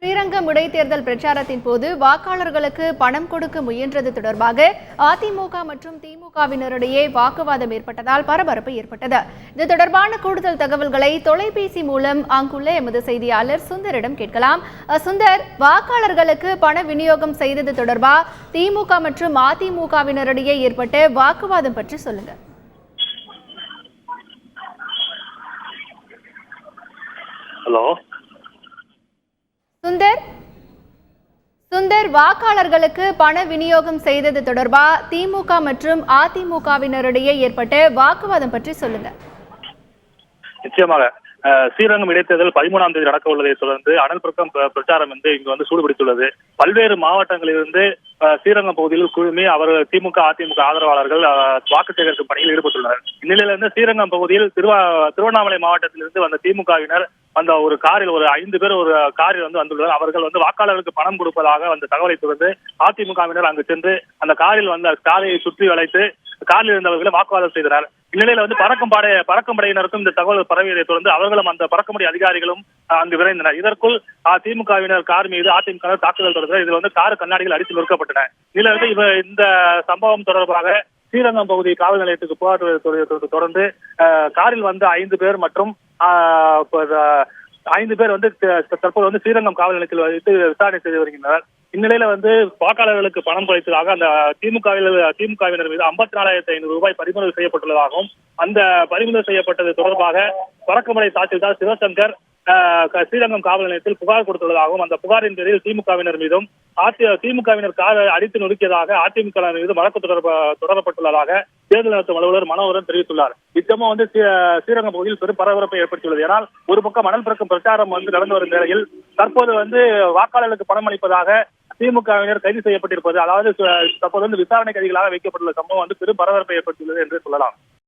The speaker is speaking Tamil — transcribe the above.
ஸ்ரீரங்கம் இடைத்தேர்தல் பிரச்சாரத்தின் போது வாக்காளர்களுக்கு பணம் கொடுக்க முயன்றது தொடர்பாக அதிமுக மற்றும் திமுகவினரிடையே வாக்குவாதம் ஏற்பட்டதால் பரபரப்பு ஏற்பட்டது. இது தொடர்பான கூடுதல் தகவல்களை தொலைபேசி மூலம் அங்குள்ள எமது செய்தியாளர் சுந்தரிடம் கேட்கலாம். சுந்தர், வாக்காளர்களுக்கு பண விநியோகம் செய்தது தொடர்பாக திமுக மற்றும் அதிமுகவினரிடையே ஏற்பட்ட வாக்குவாதம் பற்றி சொல்லுங்க. ஹலோ சுந்தர், வாக்காளர்களுக்கு பண விநியோகம் செய்தது தொடர்பாக திமுக மற்றும் அதிமுகவினரிடையே ஏற்பட்ட வாக்குவாதம் பற்றி சொல்லுங்க. நிச்சயமாக ஸ்ரீரங்கம் இடைத்தேர்தல் 13ஆம் தேதி நடக்க உள்ளதை தொடர்ந்து அனல் பக்கம் பிரச்சாரம் இங்கு சூடுபிடித்துள்ளது. பல்வேறு மாவட்டங்களிலிருந்து ஸ்ரீரங்கம் பகுதியில் குழுமி அவர்கள் திமுக அதிமுக ஆதரவாளர்கள் வாக்கு சேகரிக்கும் பணியில் ஈடுபட்டுள்ளனர். இந்நிலையிலிருந்து ஸ்ரீரங்கம் பகுதியில் திருவண்ணாமலை மாவட்டத்திலிருந்து வந்த திமுகவினர் அந்த ஒரு காரில் ஒரு 5 பேர் ஒரு காரில் வந்துள்ளனர். அவர்கள் வாக்காளர்களுக்கு பணம் கொடுப்பதாக வந்த தகவலை தொடர்ந்து அதிமுகவினர் அங்கு சென்று அந்த காரில் வந்த காரையை சுற்றி வளைத்து காரில் இருந்தவர்களை வாக்குவாதம் செய்தனர். இந்நிலையில பறக்கும் படையினருக்கும் இந்த தகவல் பரவியதை தொடர்ந்து அவர்களும் அந்த பறக்கும்படை அதிகாரிகளும் அங்கு விரைந்தனர். இதற்குள் திமுகவினர் கார் மீது அதிமுக தாக்குதல் தொடர்ந்தது. இதில் கார் கண்ணாடிகள் அடித்து நொறுக்கப்பட்டன. இதில் இந்த சம்பவம் தொடர்பாக ஸ்ரீரங்கம் பகுதி காவல் நிலையத்துக்கு புகார் தொடர்ந்து காரில் வந்த 5 பேர் மற்றும் 5 பேர் தற்போது ஸ்ரீரங்கம் காவல் நிலையத்தில் வைத்து விசாரணை செய்து வருகின்றனர். இந்நிலையில வாக்காளர்களுக்கு பணம் குறைத்ததாக அந்த திமுகவினர் மீது 54,500 ரூபாய் பறிமுதல் செய்யப்பட்டுள்ளதாகவும் அந்த பறிமுதல் செய்யப்பட்டது தொடர்பாக பறக்குமடை தாசில்தார் சிவசங்கர் ஸ்ரீரங்கம் காவல் நிலையத்தில் புகார் கொடுத்துள்ளதாகவும் அந்த புகாரின் பேரில் திமுகவினர் மீதும் திமுகவினர் காரை அடித்து நொறுக்கியதாக அதிமுக மீது வழக்கு தொடரப்பட்டுள்ளதாக தேர்தல் நடத்தும் அலுவலர் மனோகரன் தெரிவித்துள்ளார். இச்சம்பவம் ஸ்ரீரங்கம் பகுதியில் பெரும் பரபரப்பை ஏற்படுத்தியுள்ளது. ஏனால் ஒரு பக்கம் மணல் பிறக்கும் பிரச்சாரம் நடந்து வரும் நிலையில் தற்போது வாக்காளர்களுக்கு பணம் அளிப்பதாக திமுகவினர் கைது செய்யப்பட்டிருப்பது, அதாவது தற்போது விசாரணை கைதிகளாக வைக்கப்பட்டுள்ள சம்பவம் பெரும் பரபரப்பை ஏற்படுத்தியுள்ளது என்று சொல்லலாம்.